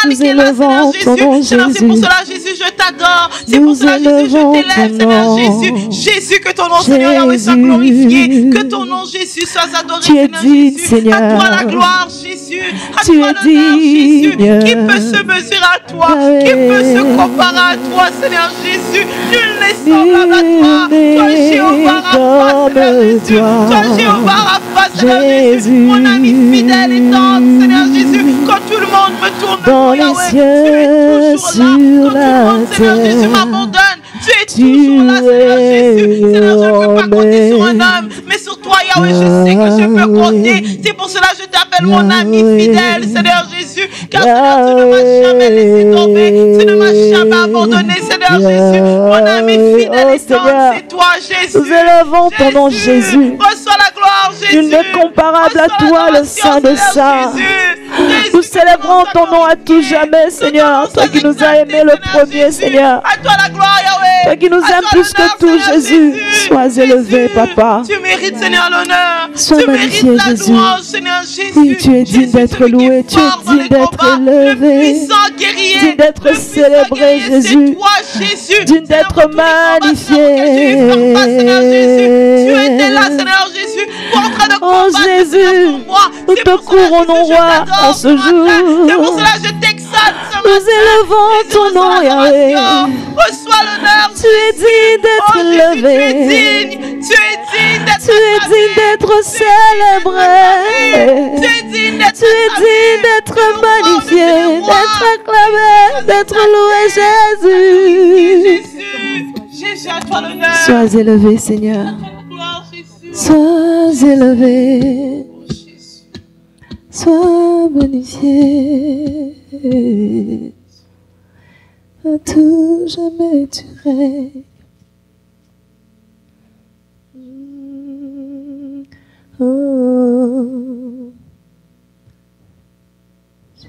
Nous élevons ton nom, Jésus. C'est pour cela, Jésus, je t'adore. C'est pour cela, Jésus, je t'élève, Seigneur Jésus. Jésus, que ton nom, Seigneur Yahweh, soit glorifié. Que ton nom, Jésus, soit adoré, Seigneur Jésus. À toi la gloire, Jésus. À toi l'honneur, Jésus. Qui peut se mesurer à toi? Qui peut se comparer à toi, Seigneur Jésus? Nul n'est semblable à toi. Toi, Jéhovah Rapha, Seigneur Jésus. Toi, Jéhovah Rapha, Seigneur Jésus. Mon ami fidèle et tendre, Seigneur Jésus. Quand tout le monde me tourne dans les cieux, sur la terre, Seigneur Jésus m'abandonne. Tu es toujours là, Seigneur Jésus. Seigneur, je ne peux pas compter sur un homme, mais sur toi, Yahweh, je sais que je peux compter. C'est pour cela que je t'appelle mon ami fidèle, Seigneur Jésus. Car Seigneur, tu ne m'as jamais laissé tomber. Tu ne m'as jamais abandonné, Seigneur Jésus. Mon ami fidèle et tendre, c'est toi, Jésus. Nous élevons ton nom, Jésus. Reçois la gloire, Jésus. Nul n'est comparable à toi, le Saint des Saints. Nous célébrons ton nom à tout jamais, Seigneur. Toi qui nous as aimés le premier, Seigneur. À toi la gloire, Yahweh. Toi qui nous aimes plus que tout, Jésus. Sois élevé, Papa. Tu mérites, Seigneur, l'honneur. Sois magnifié, Jésus. Oui, tu es digne d'être loué. Tu es digne d'être élevé. Digne d'être célébré, Jésus. Digne d'être magnifié. Tu étais là, Seigneur Jésus. Oh Jésus, nous te couronnons roi en ce jour. C'est pour cela que je t'exalte ce matin. Nous élevons ton nom, Yahweh. Reçois l'honneur. Tu es digne d'être élevé. Tu es digne d'être célébré. Tu es digne d'être magnifié, d'être acclamé, d'être loué, Jésus. Jésus, à toi l'honneur. Sois élevé, Seigneur. Sois élevé. Sois magnifié. À tout jamais tu règnes. Oh,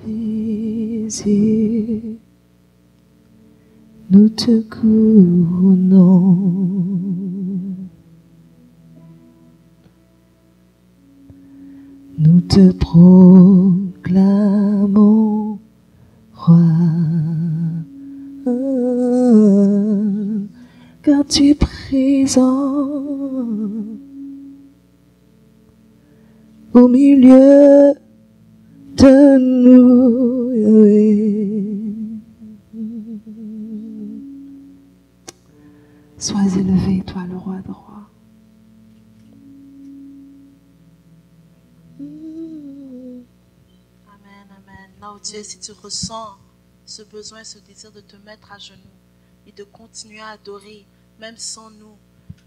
Jésus, nous te couronnons. Nous te proclamons. tu es présent au milieu de nous. Sois élevé, toi le roi de rois. Amen, amen. Là où tu es, si tu ressens ce besoin, ce désir de te mettre à genoux et de continuer à adorer, même sans nous,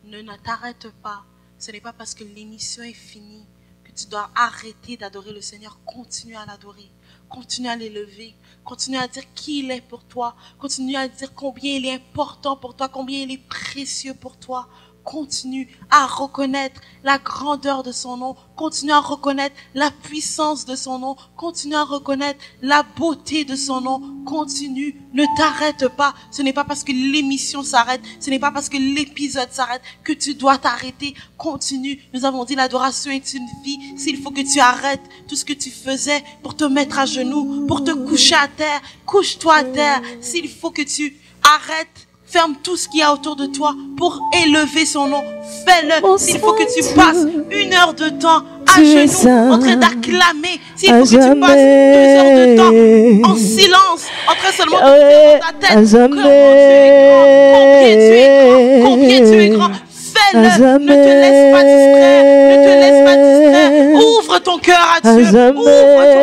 ne t'arrête pas. Ce n'est pas parce que l'émission est finie que tu dois arrêter d'adorer le Seigneur. Continue à l'adorer. Continue à l'élever. Continue à dire qui il est pour toi. Continue à dire combien il est important pour toi, combien il est précieux pour toi. Continue à reconnaître la grandeur de son nom. Continue à reconnaître la puissance de son nom. Continue à reconnaître la beauté de son nom. Continue, ne t'arrête pas. Ce n'est pas parce que l'émission s'arrête, ce n'est pas parce que l'épisode s'arrête que tu dois t'arrêter. Continue. Nous avons dit l'adoration est une vie. S'il faut que tu arrêtes tout ce que tu faisais pour te mettre à genoux, pour te coucher à terre, couche-toi à terre. S'il faut que tu arrêtes, ferme tout ce qu'il y a autour de toi pour élever son nom. Fais-le. S'il faut que tu passes 1 heure de temps à genoux, en train d'acclamer. S'il faut que tu passes 2 heures de temps en silence, en train seulement de faire dans ta tête combien tu es grand. Fais-le. Ne te laisse pas distraire. Ne te laisse pas distraire. Ouvre ton cœur à Dieu. Ouvre ton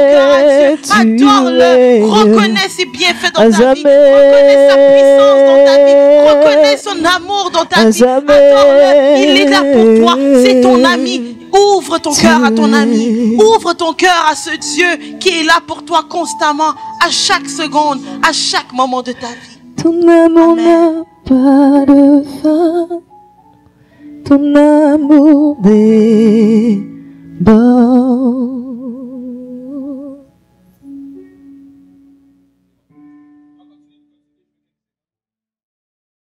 cœur à Dieu. Adore-le. Reconnais ses bienfaits dans ta vie. Reconnais sa puissance dans ta vie. Reconnais son amour dans ta vie. Adore-le. Il est là pour toi. C'est ton ami. Ouvre ton cœur à ton ami. Ouvre ton cœur à ce Dieu qui est là pour toi constamment, à chaque seconde, à chaque moment de ta vie. Ton amour n'a pas de fin. Ton amour déborde.